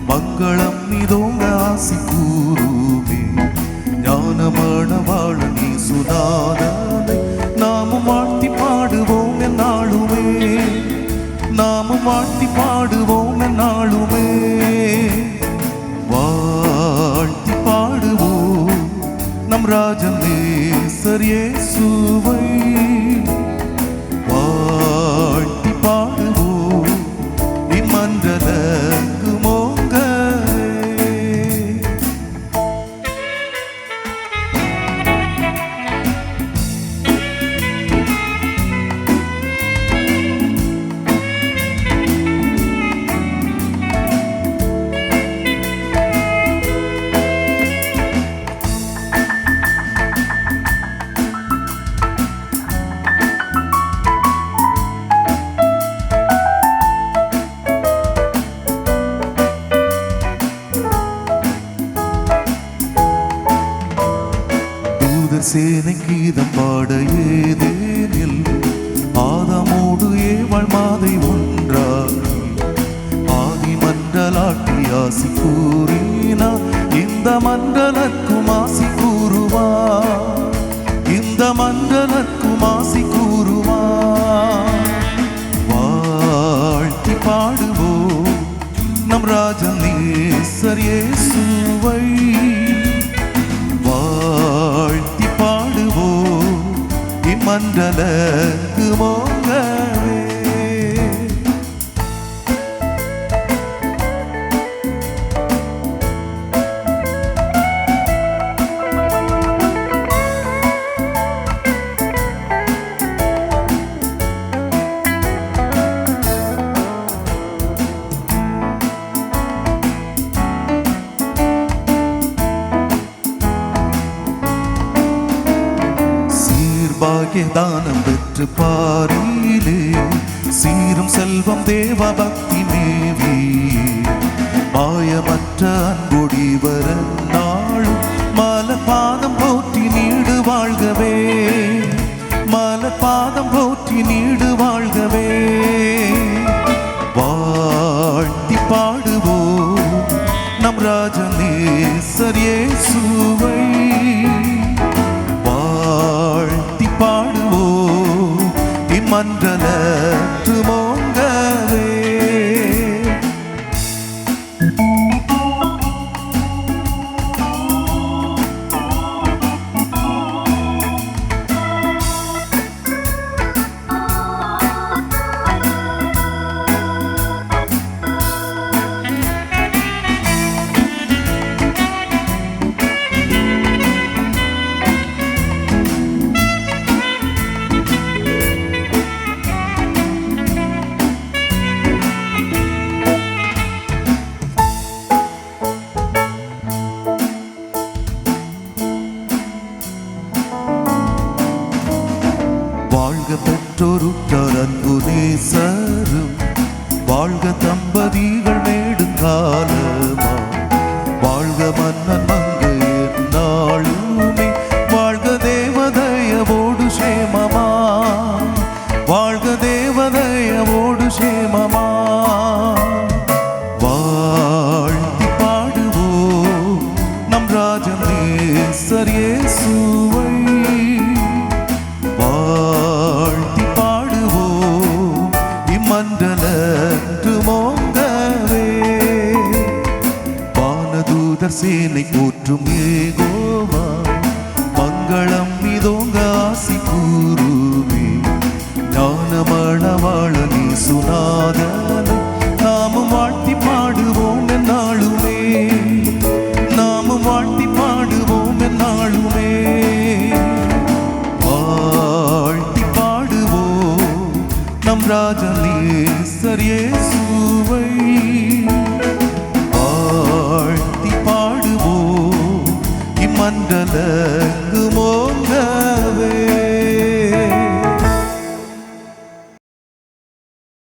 மங்களம் இதோங்க ஆசி கூறுமே ஞானமான வாழ நீ சுனாதனை நாமும் வாழ்த்தி பாடுவோம் என்னாலுமே நாமும் வாழ்த்தி பாடுவோம் என்னாலுமே வாழ்த்தி பாடுவோம் நம் ராஜன் நேசர் இயேசுவை வாழ்த்தி பாடுவோம் இம்மன்றலங்கு மோங்கவே சேனை கீதம் பாட ஏதேனில் ஆதமோடு ஏவள் மாதை ஒன்றாகி ஆதி மண்டலாட்டி ஆசி கூறினா இந்த மண்டலக்கும் ஆசி கூறுவா இந்த மண்டலக்கும் ஆசி கூறுவா வாழ்த்தி பாடுவோம் நம் ராஜன் நேசர் இயேசுவை வாழ்த்தி பாடுவோம் இம்மண்டலங்கு மோங்கவே பாகியதானம் பெற்று பாரிலே சீரும் செல்வம் தேவ பக்தி மேவி மாயமற்ற அன்பொடி வர நாளும் மலபாதம் போற்றி நீடு வாழ்கவே மலபாதம் போற்றி நீடு வாழ்கவே வாழ்த்தி பாடுவோம் நம் ராஜன் நேசர் இயேசுவை வாழ்த்தி பாடுவோம் இம்மண்டலத்து மோங்கவே வாழ்க பெற்றோருற்றார் அன்பு நேசரும் வாழ்க தம்பதிகள் நெடுங்காலமா வாழ்க மன்னன் மங்கை நாளுமே வாழ்க தேவதயவோடு சேமமா வாழ்க தேவதயவோடு சேமமா வாழ்த்தி பாடுவோம் நம் ராஜன் நேசர் இயேசுவை வாழ்த்தி பாடுவோம் இம்மண்டலத்து மோங்கவே வானதூதர் சேனை போற்றும் ஏகோவா மங்களம் இதோங்க ஆசி கூறுமே ஞானமள வாழ நீ சுனாதனை நாமும் வாழ்த்தி பாடுவோம் என்னாலுமே நாமும் வாழ்த்தி பாடுவோம் என்னாலுமே வாழ்த்தி பாடுவோம் நம் ராஜன் நேசர் இயேசுவை